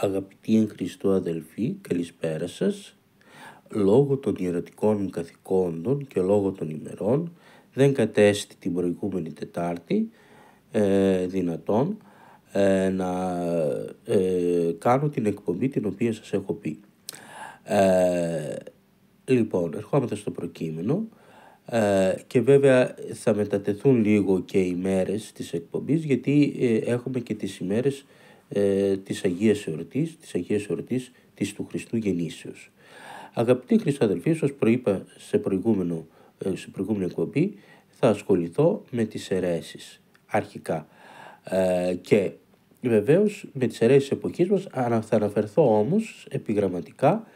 Αγαπητοί εν Χριστώ αδελφοί, καλησπέρα σας. Λόγω των ιερατικών καθηκόντων και λόγω των ημερών δεν κατέστη την προηγούμενη Τετάρτη δυνατόν να κάνω την εκπομπή την οποία σας έχω πει. Λοιπόν, ερχόμαστε στο προκείμενο και βέβαια θα μετατεθούν λίγο και οι μέρες της εκπομπής, γιατί έχουμε και τις ημέρες της Αγίας Εορτής της του Χριστού Γεννήσεως. Αγαπητοί Χριστοαδελφοί, όπως προείπα σε προηγούμενη εκπομπή, θα ασχοληθώ με τις αιρέσεις αρχικά και βεβαίως με τις αιρέσεις εποχής μας. Θα αναφερθώ όμως επιγραμματικά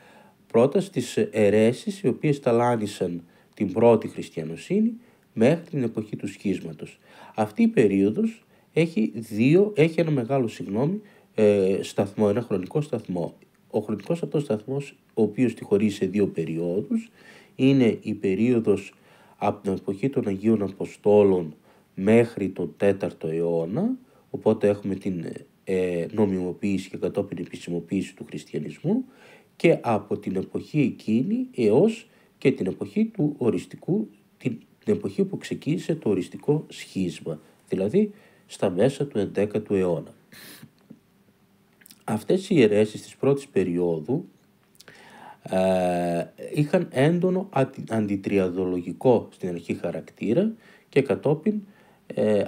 πρώτα στις αιρέσεις οι οποίες ταλάνισαν την πρώτη χριστιανοσύνη μέχρι την εποχή του σχίσματος. Αυτή η περίοδος έχει ένα μεγάλο σταθμό, ένα χρονικό σταθμό. Ο χρονικός αυτός σταθμός, ο οποίος τη χωρίζει σε δύο περιόδους, είναι η περίοδος από την εποχή των Αγίων Αποστόλων μέχρι τον 4ο αιώνα, οπότε έχουμε την νομιμοποίηση και κατόπιν επισημοποίηση του χριστιανισμού, και από την εποχή εκείνη έως και την εποχή του οριστικού, την εποχή που ξεκίνησε το οριστικό σχίσμα, δηλαδή στα μέσα του 11ου αιώνα. Αυτές οι αιρέσεις της πρώτης περίοδου είχαν έντονο αντιτριαδολογικό στην αρχή χαρακτήρα και κατόπιν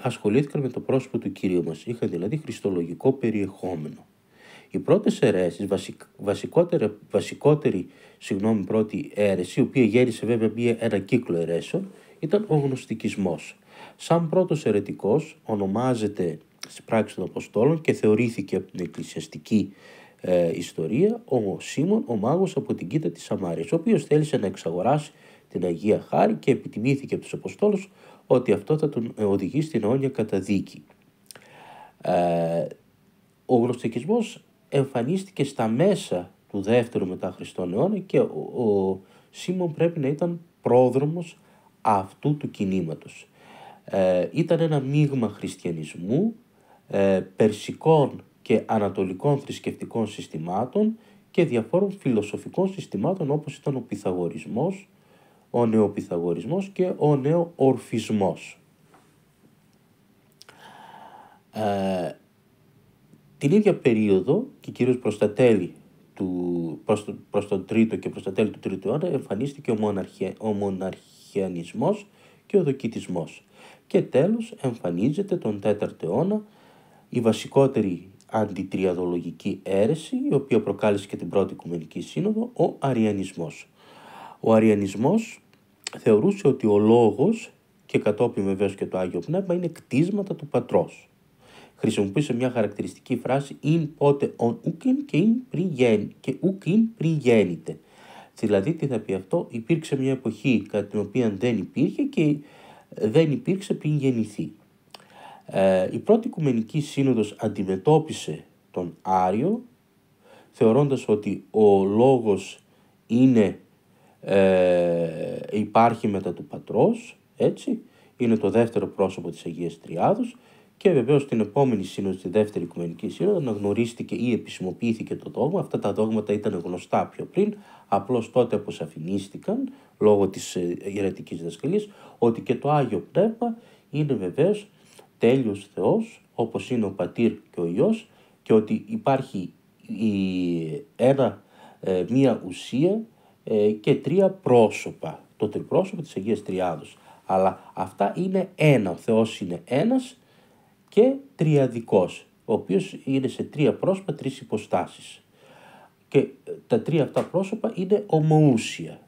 ασχολήθηκαν με το πρόσωπο του Κυρίου μας. Είχαν δηλαδή χριστολογικό περιεχόμενο. Οι πρώτες αιρέσεις, πρώτη αίρεση, η οποία γέννησε βέβαια ένα κύκλο αιρέσεων, ήταν ο γνωστικισμός. Σαν πρώτος αιρετικός ονομάζεται στη πράξη των Αποστόλων και θεωρήθηκε από την εκκλησιαστική ιστορία ο Σίμων, ο μάγος από την Κήτα της Σαμάρειας, ο οποίος θέλησε να εξαγοράσει την Αγία Χάρη και επιτιμήθηκε από τους Αποστόλους ότι αυτό θα τον οδηγήσει στην αιώνια καταδίκη. Ο γνωστικισμός εμφανίστηκε στα μέσα του 2ου μετά Χριστόν αιώνα και ο Σίμων πρέπει να ήταν πρόδρομος αυτού του κινήματος. Ήταν ένα μείγμα χριστιανισμού, περσικών και ανατολικών θρησκευτικών συστημάτων και διαφόρων φιλοσοφικών συστημάτων, όπως ήταν ο Πυθαγορισμός, ο Νεοπυθαγορισμός και ο Νεοορφισμός. Την ίδια περίοδο και κυρίως προς τον 3ο και προς τα τέλη του 3ου αιώνα εμφανίστηκε ο μοναρχιανισμός και ο δοκιτισμός. Και τέλος εμφανίζεται τον 4ο αιώνα η βασικότερη αντιτριαδολογική αίρεση, η οποία προκάλεσε και την πρώτη Οικουμενική Σύνοδο, ο Αριανισμός. Ο Αριανισμός θεωρούσε ότι ο λόγος και κατόπιν βεβαίως και το Άγιο Πνεύμα είναι κτίσματα του Πατρός. Χρησιμοποίησε μια χαρακτηριστική φράση «ειν πότε ον ουκιν και ουκιν πριν γέννηται». Δηλαδή τι θα πει αυτό? Υπήρξε μια εποχή κατά την οποία δεν υπήρχε και δεν υπήρξε πριν γεννηθεί. Η πρώτη Οικουμενική Σύνοδος αντιμετώπισε τον Άριο, θεωρώντας ότι ο λόγος υπάρχει μετά του Πατρός, έτσι, είναι το δεύτερο πρόσωπο της Αγίας Τριάδος, και βεβαίως στην επόμενη σύνοδο, στη δεύτερη Οικουμενική Σύνοδο, αναγνωρίστηκε ή επισημοποιήθηκε το δόγμα. Αυτά τα δόγματα ήταν γνωστά πιο πριν, απλώς τότε αποσαφηνίστηκαν λόγω της ιερατικής διδασκαλίας, ότι και το Άγιο Πνεύμα είναι βεβαίως τέλειος Θεός, όπως είναι ο Πατήρ και ο Υιός, και ότι υπάρχει μία ουσία και τρία πρόσωπα, το τριπρόσωπο της Αγίας Τριάδος. Αλλά αυτά είναι ένα, ο Θεός είναι ένας και τριαδικός, ο οποίος είναι σε τρία πρόσωπα, τρεις υποστάσεις. Και τα τρία αυτά πρόσωπα είναι ομοούσια.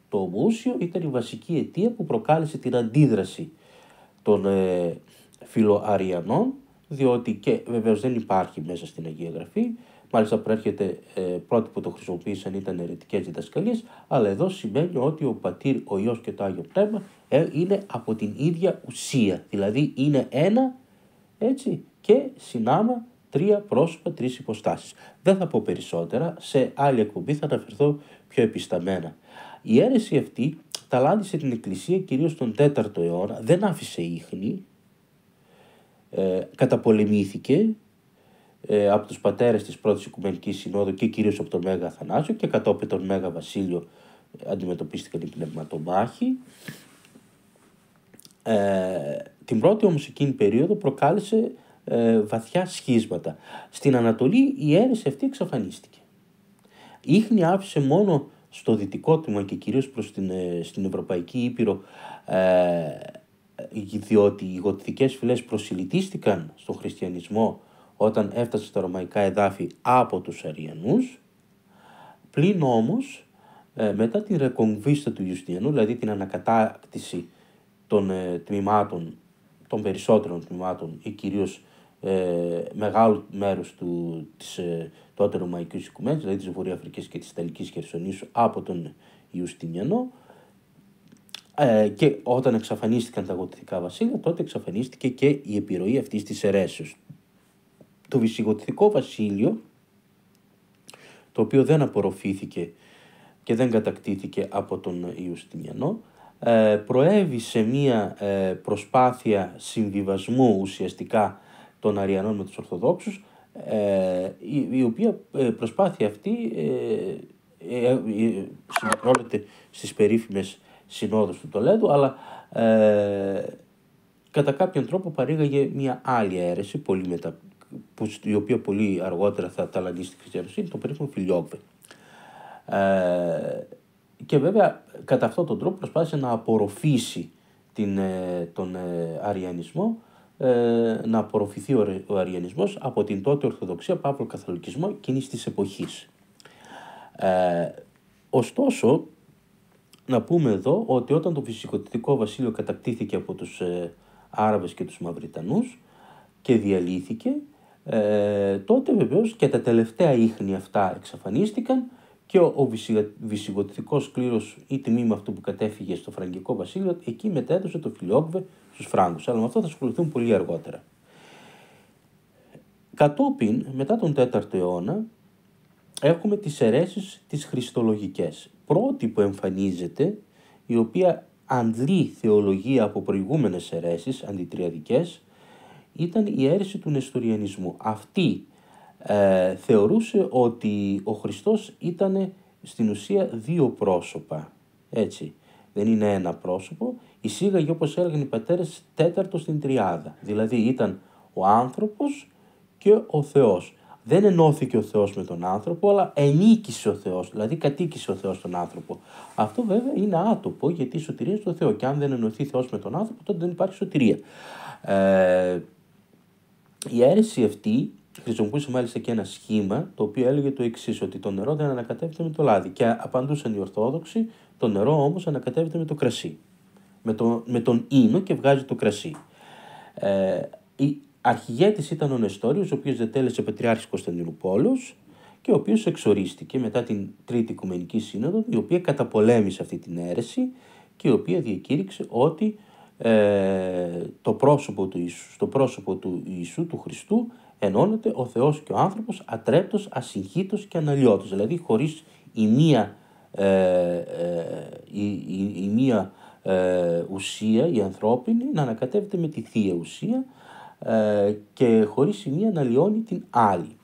Το ομοούσιο ήταν η βασική αιτία που προκάλεσε την αντίδραση των φιλοαριανών, διότι και βεβαίως δεν υπάρχει μέσα στην Αγία Γραφή, μάλιστα προέρχεται, πρώτοι που το χρησιμοποίησαν ήταν αιρετικές διδασκαλίες, αλλά εδώ σημαίνει ότι ο Πατήρ, ο Υιός και το Άγιο Πνεύμα είναι από την ίδια ουσία, δηλαδή είναι ένα, έτσι, και συνάμα τρία πρόσωπα, τρεις υποστάσεις. Δεν θα πω περισσότερα, σε άλλη εκπομπή θα αναφερθώ πιο επισταμμένα. Η αίρεση αυτή ταλάνισε την Εκκλησία κυρίως τον 4ο αιώνα, δεν άφησε ίχνη, καταπολεμήθηκε από τους πατέρες της Πρώτης Οικουμενικής Συνόδου και κυρίως από τον Μέγα Αθανάσιο, και κατόπιν τον Μέγα Βασίλειο αντιμετωπίστηκαν οι πνευματομάχοι. Την πρώτη όμως εκείνη περίοδο προκάλεσε βαθιά σχίσματα. Στην Ανατολή η αίρεση αυτή εξαφανίστηκε. Ίχνη άφησε μόνο στο δυτικό τμήμα και κυρίως προς στην Ευρωπαϊκή Ήπειρο, διότι οι γοτθικές φυλές προσιλητίστηκαν στον χριστιανισμό όταν έφτασε στα ρωμαϊκά εδάφη από τους Αριανούς. Πλην όμως μετά την ρεκονβίστα του Ιουστινιανού, δηλαδή την ανακατάκτηση των τμήματων, των περισσότερων τμήματων ή κυρίως μεγάλου μέρους της τότε Ρωμαϊκής Οικουμένης, δηλαδή της Βορειοαφρικής και της Ιταλικής Χερσονήσου από τον Ιουστινιανό, και όταν εξαφανίστηκαν τα γοτθικά βασίλεια, τότε εξαφανίστηκε και η επιρροή αυτής της αιρέσεως. Το Βυσιγοτθικό βασίλειο, το οποίο δεν απορροφήθηκε και δεν κατακτήθηκε από τον Ιουστινιανό, προέβη σε μία προσπάθεια συμβιβασμού ουσιαστικά των Αριανών με τους Ορθοδόξους, η οποία προσπάθεια αυτή συγκεντρώνεται στις περίφημες συνόδους του Τολέδου, αλλά κατά κάποιον τρόπο παρήγαγε μια άλλη αίρεση, η οποία πολύ αργότερα θα ταλανίσει τη χριστιανοσύνη, το περίφημο Φιλιόκβε. Και βέβαια κατά αυτόν τον τρόπο προσπάθησε να απορροφήσει τον αριανισμό, να απορροφηθεί ο αριανισμός από την τότε Ορθοδοξία, παύλο Καθολικισμό εκείνης της εποχής. Ωστόσο, να πούμε εδώ ότι όταν το Βυσιγοτθικό βασίλειο κατακτήθηκε από τους Άραβες και τους Μαυριτανούς και διαλύθηκε, τότε βεβαίως και τα τελευταία ίχνη αυτά εξαφανίστηκαν και ο Βυσιγοτθικός κλήρος ή τμήμα αυτού που κατέφυγε στο Φραγκικό βασίλειο, εκεί μετέδωσε το Φιλιόκβε στους Φράγκους, αλλά με αυτό θα ασχοληθούν πολύ αργότερα. Κατόπιν, μετά τον 4ο αιώνα, έχουμε τις αιρέσεις τις χριστολογικές. Πρώτη που εμφανίζεται, η οποία αντλεί θεολογία από προηγούμενες αιρέσεις αντιτριαδικές, ήταν η αίρεση του νεστοριανισμού. Αυτή θεωρούσε ότι ο Χριστός ήταν στην ουσία δύο πρόσωπα. Έτσι, δεν είναι ένα πρόσωπο. Εισήγαγε, όπως έλεγαν οι πατέρες, τέταρτο στην τριάδα. Δηλαδή ήταν ο άνθρωπος και ο Θεός. Δεν ενώθηκε ο Θεός με τον άνθρωπο, αλλά ενίκησε ο Θεός, δηλαδή κατοίκησε ο Θεός τον άνθρωπο. Αυτό βέβαια είναι άτοπο, γιατί η σωτηρία είναι στο Θεό. Και αν δεν ενωθεί Θεός με τον άνθρωπο, τότε δεν υπάρχει σωτηρία. Η αίρεση αυτή χρησιμοποιούσε μάλιστα και ένα σχήμα, το οποίο έλεγε το εξής, ότι το νερό δεν ανακατεύεται με το λάδι. Και απαντούσαν οι Ορθόδοξοι, το νερό όμως ανακατεύεται με το κρασί. Με τον ίνο και βγάζει το κρασί. Αρχηγέτης ήταν ο Νεστόριος, ο οποίος διατέλεσε Πατριάρχης Κωνσταντινούπολης και ο οποίος εξορίστηκε μετά την Τρίτη Οικουμενική Σύνοδο, η οποία καταπολέμησε αυτή την αίρεση και η οποία διακήρυξε ότι στο πρόσωπο του Ιησού, του Χριστού, ενώνεται ο Θεός και ο άνθρωπος ατρέπτος, ασυγχύτως και αναλυώτος. Δηλαδή χωρίς η μία ουσία, η ανθρώπινη, να ανακατεύεται με τη θεία ουσία, και χωρίς η μία να λιώνει την άλλη.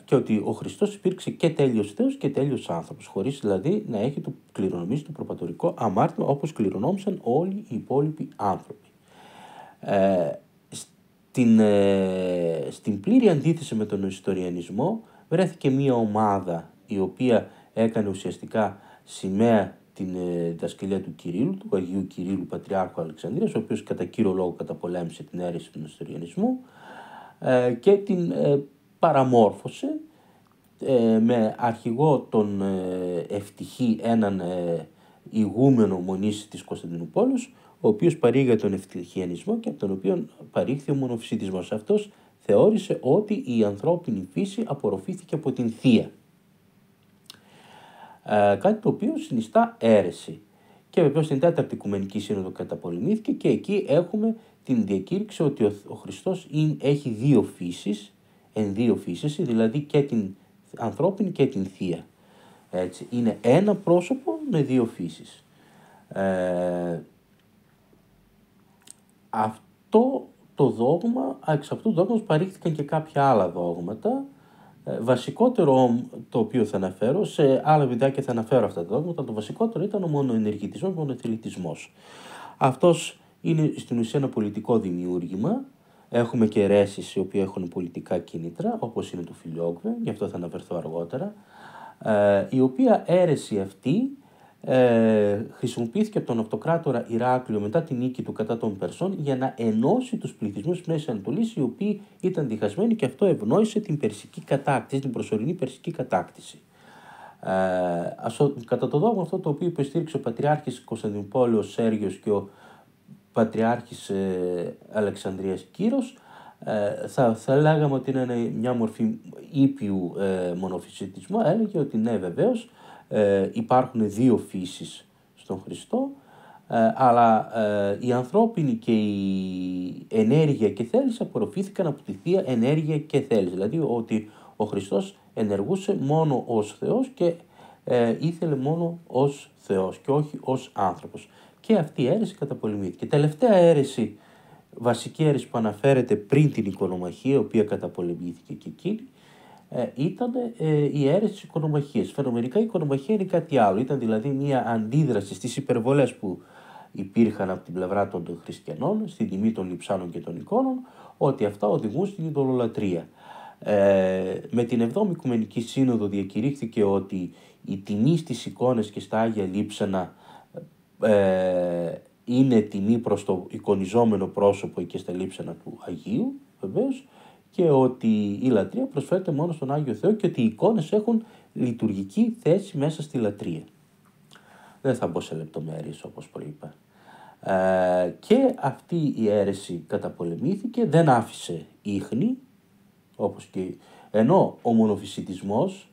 Και ότι ο Χριστός υπήρξε και τέλειος Θεός και τέλειος άνθρωπος, χωρίς δηλαδή να έχει το κληρονομήσει το προπατορικό αμάρτημα, όπως κληρονόμησαν όλοι οι υπόλοιποι άνθρωποι. Στην πλήρη αντίθεση με τον νεστοριανισμό βρέθηκε μία ομάδα η οποία έκανε ουσιαστικά σημαία την διδασκαλία του Κυρίλλου, του Αγίου Κυρίλλου Πατριάρχου Αλεξανδρίας, ο οποίος κατά κύριο λόγο καταπολέμησε την αίρεση του νεστοριανισμού και την παραμόρφωσε με αρχηγό τον Ευτυχή, έναν ηγούμενο μονής της Κωνσταντινούπολης, ο οποίος παρήγαγε τον ευτυχιανισμό και από τον οποίο παρήχθη ο μονοφυσιτισμός. Αυτός θεώρησε ότι η ανθρώπινη φύση απορροφήθηκε από την θεία. Κάτι το οποίο συνιστά αίρεση. Και βεβαίως στην Τέταρτη Οικουμενική Σύνοδο καταπολεμήθηκε και εκεί έχουμε την διακήρυξη ότι ο Χριστός έχει δύο φύσεις, δύο φύσεις, δηλαδή και την ανθρώπινη και την θεία. Έτσι, είναι ένα πρόσωπο με δύο φύσεις. Αυτό το δόγμα, εξ αυτού του δόγματος παρήχθηκαν και κάποια άλλα δόγματα. Βασικότερο το οποίο θα αναφέρω, σε άλλα βιντεάκια θα αναφέρω αυτά τα δόγματα, το βασικότερο ήταν ο μονοενεργητισμός, ο μονοθελητισμός. Αυτός είναι στην ουσία ένα πολιτικό δημιούργημα. Έχουμε και αιρέσεις οι οποίοι έχουν πολιτικά κίνητρα, όπως είναι το Φιλιόκβε, γι' αυτό θα αναφερθώ αργότερα, η οποία αίρεση αυτή χρησιμοποιήθηκε από τον αυτοκράτορα Ηράκλειο μετά την νίκη του κατά των Περσών για να ενώσει τους πληθυσμούς της Μέσης Ανατολής, οι οποίοι ήταν διχασμένοι, και αυτό ευνόησε την περσική κατάκτηση, την προσωρινή περσική κατάκτηση. Κατά το δόγμα αυτό, το οποίο υποστήριξε ο Πατριάρχης Κωνσταντινούπολης Σέργιος και ο Πατριάρχης Αλεξανδρίας Κύρος, θα λέγαμε ότι είναι μια μορφή ήπιου μονοφυσιτισμού. Έλεγε ότι ναι, βεβαίως υπάρχουν δύο φύσεις στον Χριστό, αλλά η ανθρώπινη και η ενέργεια και θέληση απορροφήθηκαν από τη Θεία Ενέργεια και θέληση. Δηλαδή ότι ο Χριστός ενεργούσε μόνο ως Θεός και ήθελε μόνο ως Θεός και όχι ως άνθρωπος. Και αυτή η αίρεση καταπολεμήθηκε. Τελευταία αίρεση, βασική αίρεση που αναφέρεται πριν την οικονομαχία, η οποία καταπολεμήθηκε και εκείνη, ήταν η αίρεση της οικονομαχίας. Φαινομενικά η οικονομαχία είναι κάτι άλλο. Ήταν δηλαδή μια αντίδραση στις υπερβολές που υπήρχαν από την πλευρά των χριστιανών, στην τιμή των λειψάνων και των εικόνων, ότι αυτά οδηγούν στην ειδωλολατρία. Με την 7η Οικουμενική Σύνοδο διακηρύχθηκε ότι η τιμή στις εικόνες και στα Άγια Λείψανα είναι τιμή προς το εικονιζόμενο πρόσωπο και στα λείψανα του Αγίου, βεβαίως, και ότι η λατρεία προσφέρεται μόνο στον Άγιο Θεό και ότι οι εικόνες έχουν λειτουργική θέση μέσα στη λατρεία. Δεν θα μπω σε λεπτομέρειες, όπως προείπα. Και αυτή η αίρεση καταπολεμήθηκε, δεν άφησε ίχνη, όπως και, ενώ ο μονοφυσιτισμός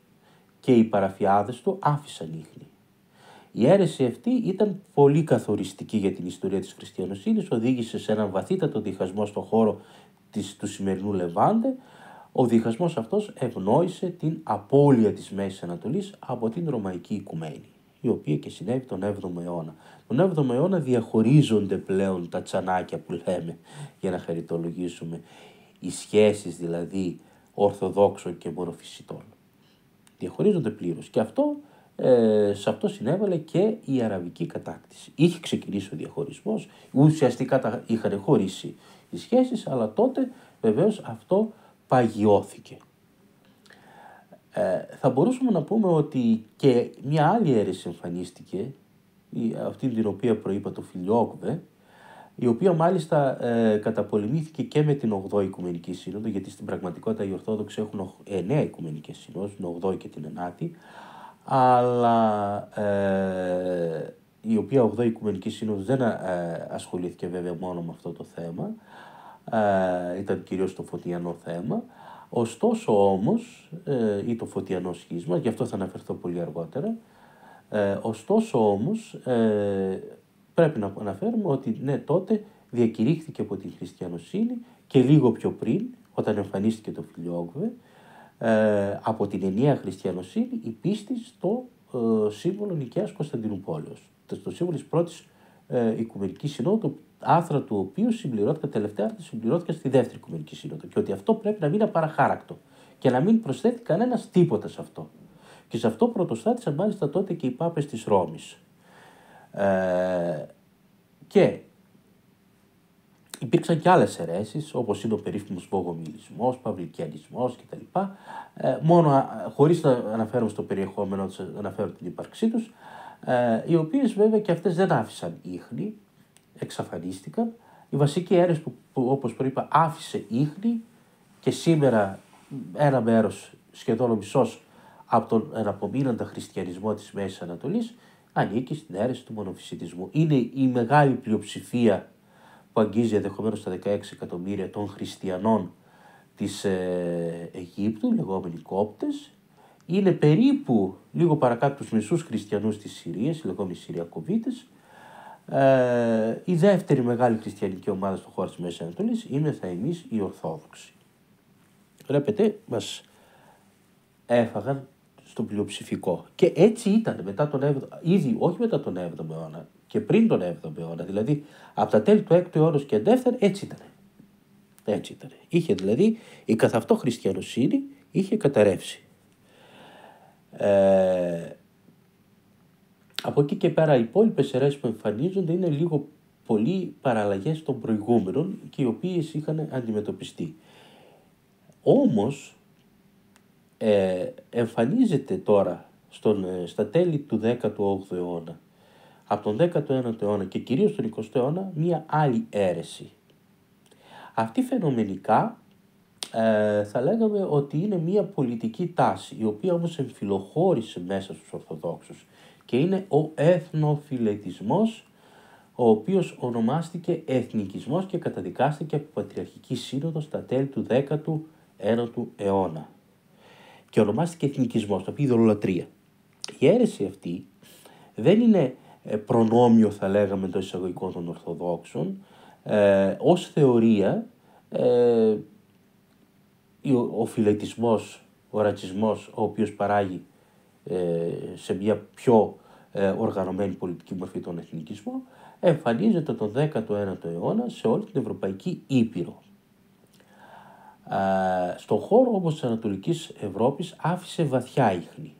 και οι παραφιάδες του άφησαν ίχνη. Η αίρεση αυτή ήταν πολύ καθοριστική για την ιστορία της χριστιανοσύνης, οδήγησε σε έναν βαθύτατο διχασμό στον χώρο του σημερινού Λεβάντε. Ο διχασμός αυτός ευνόησε την απώλεια της Μέσης Ανατολής από την Ρωμαϊκή Οικουμένη, η οποία και συνέβη τον 7ο αιώνα. Τον 7ο αιώνα διαχωρίζονται πλέον τα τσανάκια που λέμε, για να χαριτολογήσουμε, οι σχέσεις δηλαδή Ορθοδόξων και Μονοφυσιτών. Διαχωρίζονται πλήρως, και σε αυτό συνέβαλε και η αραβική κατάκτηση. Είχε ξεκινήσει ο διαχωρισμός, ουσιαστικά είχαν χωρίσει οι σχέσεις, αλλά τότε βεβαίως αυτό παγιώθηκε. Θα μπορούσαμε να πούμε ότι και μια άλλη αίρεση εμφανίστηκε, αυτή την οποία προείπα, το Φιλιόκβε, η οποία μάλιστα καταπολεμήθηκε και με την 8η Οικουμενική Σύνοδο, γιατί στην πραγματικότητα οι Ορθόδοξοι έχουν 9 Οικουμενικές Συνόδους, την 8η και την 9η, αλλά η οποία 8η Οικουμενική Σύνοδος δεν ασχολήθηκε βέβαια μόνο με αυτό το θέμα, ήταν κυρίως το φωτιανό θέμα. Ωστόσο όμως, ή το φωτιανό σχίσμα, γι' αυτό θα αναφερθώ πολύ αργότερα, ωστόσο όμως πρέπει να αναφέρουμε ότι ναι, τότε διακηρύχθηκε από την χριστιανοσύνη και λίγο πιο πριν, όταν εμφανίστηκε το Φιλιόκβε, από την ενιαία χριστιανοσύνη η πίστη στο σύμβολο Νικαίας Κωνσταντινουπόλεως, στο σύμβολο της πρώτης Οικουμενικής Συνόδου, το άθρα του οποίου συμπληρώθηκαν, τελευταία άρθρα συμπληρώθηκαν στη δεύτερη Οικουμενική Σύνοδο, και ότι αυτό πρέπει να μείνει απαραχάρακτο και να μην προσθέτει κανένας τίποτα σε αυτό. Και σε αυτό πρωτοστάτησαν μάλιστα τότε και οι πάπες της Ρώμης. Και υπήρξαν και άλλες αιρέσεις, όπως είναι ο περίφημος βογομιλισμός, παυλικιανισμός κτλ. Χωρίς να αναφέρουμε στο περιεχόμενο, να αναφέρω την ύπαρξή τους, οι οποίες βέβαια και αυτές δεν άφησαν ίχνη, εξαφανίστηκαν. Η βασική αίρεση που όπως προείπα άφησε ίχνη, και σήμερα ένα μέρος, σχεδόν ο μισός, από τον εναπομείνοντα χριστιανισμό της Μέσης Ανατολής, ανήκει στην αίρεση του μονοφυσιτισμού. Είναι η μεγάλη πλειοψηφία που αγγίζει ενδεχομένως τα 16 εκατομμύρια των χριστιανών της Αιγύπτου, λεγόμενοι Κόπτες. Είναι περίπου λίγο παρακάτω τους μισούς χριστιανούς της Συρίας, οι λεγόμενοι Συριακοβίτες. Η δεύτερη μεγάλη χριστιανική ομάδα στον χώρο της Μέσης Ανατολής είναι εμείς οι Ορθόδοξοι. Βλέπετε, μας έφαγαν στο πλειοψηφικό. Και έτσι ήταν μετά τον 7ο, ήδη όχι μετά τον 7ο αιώνα, και πριν τον 7ο αιώνα, δηλαδή από τα τέλη του 6ου αιώνα και εντεύθεν, έτσι ήταν. Έτσι ήταν. Είχε δηλαδή η καθ' αυτό χριστιανοσύνη είχε καταρρεύσει. Από εκεί και πέρα οι υπόλοιπες αιρέσεις που εμφανίζονται είναι λίγο πολύ παραλλαγές των προηγούμενων και οι οποίες είχαν αντιμετωπιστεί. Όμως εμφανίζεται τώρα στα τέλη του 18ου αιώνα, από τον 19ο αιώνα και κυρίως τον 20ο αιώνα, μία άλλη αίρεση. Αυτή φαινομενικά θα λέγαμε ότι είναι μία πολιτική τάση, η οποία όμως εμφυλοχώρησε μέσα στους Ορθοδόξους και είναι ο εθνοφιλετισμός, ο οποίος ονομάστηκε εθνικισμός και καταδικάστηκε από Πατριαρχική Σύνοδο στα τέλη του 19ου αιώνα. Και ονομάστηκε εθνικισμός, το οποίο ειδωλολατρία. Η αίρεση αυτή δεν είναι προνόμιο, θα λέγαμε, των εισαγωγικών των Ορθοδόξων. Ως θεωρία, ο φιλετισμός, ο ρατσισμός, ο οποίος παράγει σε μια πιο οργανωμένη πολιτική μορφή τον εθνικισμό, εμφανίζεται τον 19ο αιώνα σε όλη την Ευρωπαϊκή Ήπειρο. Στον χώρο όμως της Ανατολικής Ευρώπης άφησε βαθιά ίχνη.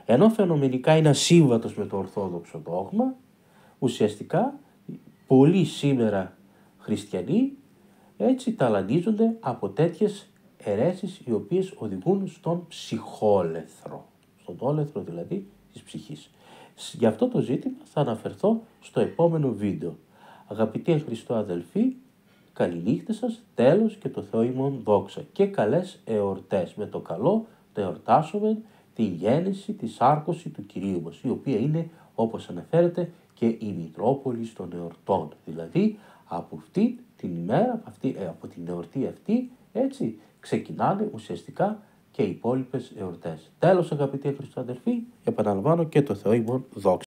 Ενώ φαινομενικά είναι ασύμβατος με το ορθόδοξο δόγμα, ουσιαστικά πολλοί σήμερα χριστιανοί έτσι ταλαντίζονται από τέτοιες αιρέσεις οι οποίες οδηγούν στον ψυχόλεθρο, στον όλεθρο δηλαδή της ψυχής. Για αυτό το ζήτημα θα αναφερθώ στο επόμενο βίντεο. Αγαπητοί εν Χριστώ αδελφοί, καληνύχτα σας, τέλος και το Θεό ημών δόξα και καλές εορτές. Με το καλό να εορτάσουμε τη γέννηση, τη σάρκωση του Κυρίου μας, η οποία είναι, όπως αναφέρεται, και η Μητρόπολη των εορτών. Δηλαδή, από αυτή την ημέρα, από την εορτή αυτή, έτσι, ξεκινάνε ουσιαστικά και οι υπόλοιπες εορτές. Τέλος, αγαπητοί εν Χριστώ αδελφοί, επαναλαμβάνω και το Θεό ημών δόξα.